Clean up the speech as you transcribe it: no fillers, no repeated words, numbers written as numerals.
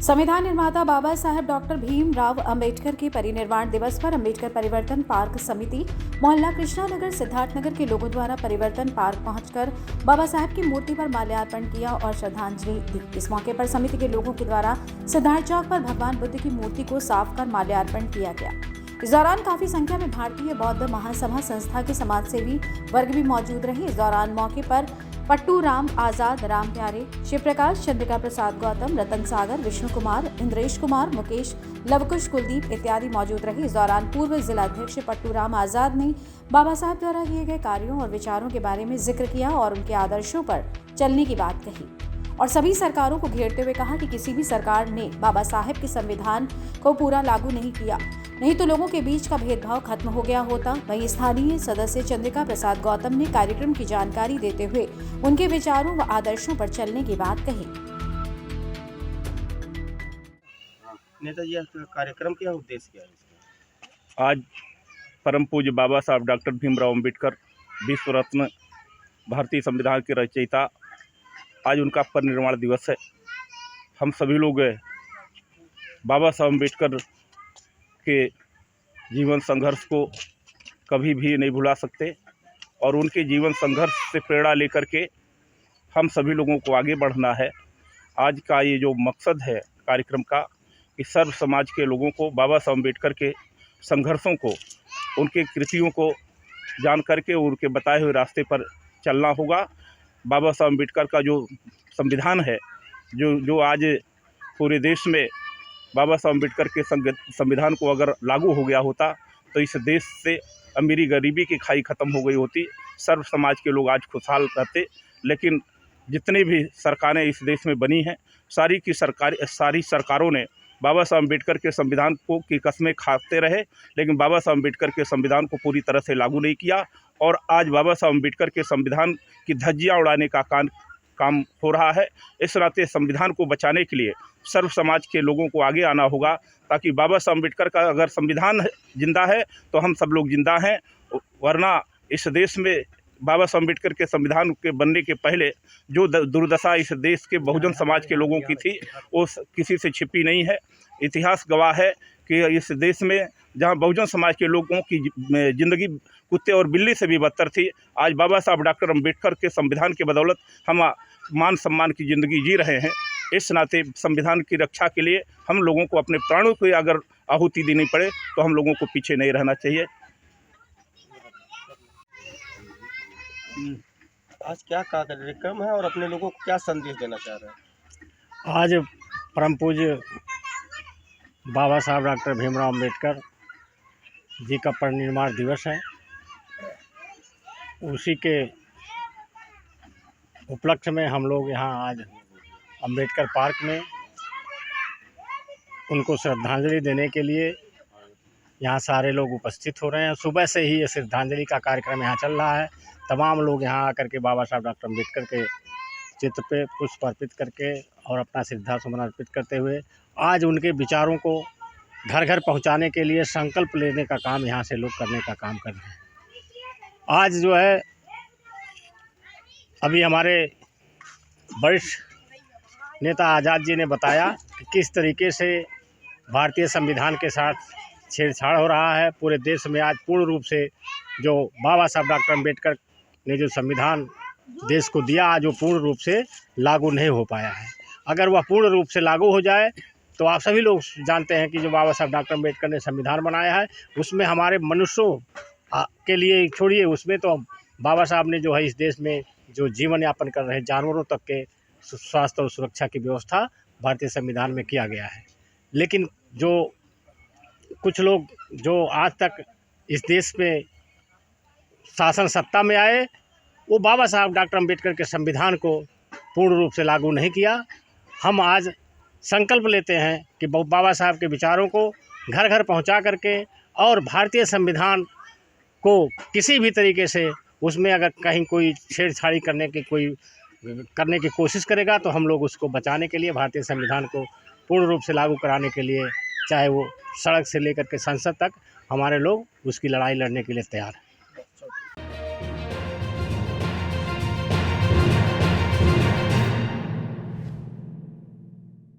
संविधान निर्माता बाबा साहेब डॉक्टर भीमराव अंबेडकर के परिनिर्वाण दिवस पर अंबेडकर परिवर्तन पार्क समिति मोहल्ला कृष्णानगर सिद्धार्थनगर के लोगों द्वारा परिवर्तन पार्क पहुंचकर बाबा साहेब की मूर्ति पर माल्यार्पण किया और श्रद्धांजलि दी। इस मौके पर समिति के लोगों के द्वारा सिद्धार्थ चौक पर भगवान बुद्ध की मूर्ति को साफ कर माल्यार्पण किया गया। इस दौरान काफी संख्या में भारतीय बौद्ध महासभा संस्था के समाजसेवी वर्ग भी मौजूद रहे। इस दौरान मौके पर पट्टू राम आजाद, राम प्यारे, शिव प्रकाश, चंद्रिका प्रसाद गौतम, रतन सागर, विष्णु कुमार, इंद्रेश कुमार, मुकेश, लवकुश, कुलदीप इत्यादि मौजूद रहे। इस दौरान पूर्व जिलाध्यक्ष पट्टू राम आजाद ने बाबा साहब द्वारा किए गए कार्यों और विचारों के बारे में जिक्र किया और उनके आदर्शों पर चलने की बात कही और सभी सरकारों को घेरते हुए कहा कि किसी भी सरकार ने बाबा साहेब के संविधान को पूरा लागू नहीं किया, नहीं तो लोगों के बीच का भेदभाव खत्म हो गया होता। वहीं स्थानीय सदस्य चंद्रिका प्रसाद गौतम ने कार्यक्रम की जानकारी देते हुए उनके विचारों व आदर्शों पर चलने की बात कही। नेताजी, कार्यक्रम क्या उद्देश्य क्या है? आज परम पूज्य बाबा साहब डॉक्टर भीमराव अंबेडकर विश्व रत्न भारतीय संविधान के रचयिता, आज उनका परिनिर्वाण दिवस है। हम सभी लोग बाबा साहब अंबेडकर के जीवन संघर्ष को कभी भी नहीं भुला सकते और उनके जीवन संघर्ष से प्रेरणा लेकर के हम सभी लोगों को आगे बढ़ना है। आज का ये जो मकसद है कार्यक्रम का कि सर्व समाज के लोगों को बाबा साहब अंबेडकर के संघर्षों को, उनके कृतियों को जान करके उनके बताए हुए रास्ते पर चलना होगा। बाबा साहब अंबेडकर का जो संविधान है, जो आज पूरे देश में बाबा साहब अंबेडकर के संविधान को अगर लागू हो गया होता तो इस देश से अमीरी गरीबी की खाई ख़त्म हो गई होती, सर्व समाज के लोग आज खुशहाल रहते। लेकिन जितनी भी सरकारें इस देश में बनी हैं, सारी सरकारों ने बाबा साहब अंबेडकर के संविधान को की कस्में खाते रहे, लेकिन बाबा साहब अंबेडकर के संविधान को पूरी तरह से लागू नहीं किया। और आज बाबा साहब अंबेडकर के संविधान की धज्जियाँ उड़ाने का काम हो रहा है। इस नाते संविधान को बचाने के लिए सर्व समाज के लोगों को आगे आना होगा, ताकि बाबा साहब अंबेडकर का अगर संविधान जिंदा है तो हम सब लोग जिंदा हैं, वरना इस देश में बाबा साहब अंबेडकर के संविधान के बनने के पहले जो दुर्दशा इस देश के बहुजन समाज के लोगों की थी वो किसी से छिपी नहीं है। इतिहास गवाह है कि इस देश में जहां बहुजन समाज के लोगों की ज़िंदगी कुत्ते और बिल्ली से भी बदतर थी, आज बाबा साहब डॉक्टर अंबेडकर के संविधान की बदौलत हम मान सम्मान की ज़िंदगी जी रहे हैं। इस नाते संविधान की रक्षा के लिए हम लोगों को अपने प्राणों को अगर आहुति देनी पड़े तो हम लोगों को पीछे नहीं रहना चाहिए। आज क्या कार्यक्रम है और अपने लोगों को क्या संदेश देना चाह रहे हैं? आज परम पूज्य बाबा साहब डॉक्टर भीमराव अंबेडकर जी का परिनिर्वाण दिवस है। उसी के उपलक्ष्य में हम लोग यहाँ आज अंबेडकर पार्क में उनको श्रद्धांजलि देने के लिए यहाँ सारे लोग उपस्थित हो रहे हैं। सुबह से ही ये श्रद्धांजलि का कार्यक्रम यहाँ चल रहा है। तमाम लोग यहाँ आकर के बाबा साहब डॉक्टर अंबेडकर के चित्र पे पुष्प अर्पित करके और अपना श्रद्धा सुमन अर्पित करते हुए आज उनके विचारों को घर घर पहुँचाने के लिए संकल्प लेने का काम यहाँ से लोग करने का काम कर रहे हैं। आज जो है अभी हमारे वरिष्ठ नेता आज़ाद जी ने बताया कि किस तरीके से भारतीय संविधान के साथ छेड़छाड़ हो रहा है। पूरे देश में आज पूर्ण रूप से जो बाबा साहब डॉक्टर अंबेडकर ने जो संविधान देश को दिया, आज वो पूर्ण रूप से लागू नहीं हो पाया है। अगर वह पूर्ण रूप से लागू हो जाए तो आप सभी लोग जानते हैं कि जो बाबा साहब डॉक्टर अंबेडकर ने संविधान बनाया है उसमें हमारे मनुष्यों के लिए छोड़िए, उसमें तो बाबा साहब ने जो है इस देश में जो जीवन यापन कर रहे जानवरों तक के स्वास्थ्य और सुरक्षा की व्यवस्था भारतीय संविधान में किया गया है। लेकिन जो कुछ लोग जो आज तक इस देश में शासन सत्ता में आए, वो बाबा साहब डॉक्टर अंबेडकर के संविधान को पूर्ण रूप से लागू नहीं किया। हम आज संकल्प लेते हैं कि बाबा साहब के विचारों को घर घर पहुंचा करके और भारतीय संविधान को किसी भी तरीके से उसमें अगर कहीं कोई छेड़छाड़ी करने की कोशिश करेगा तो हम लोग उसको बचाने के लिए भारतीय संविधान को पूर्ण रूप से लागू कराने के लिए, चाहे वो सड़क से लेकर के संसद तक, हमारे लोग उसकी लड़ाई लड़ने के लिए तैयार हैं।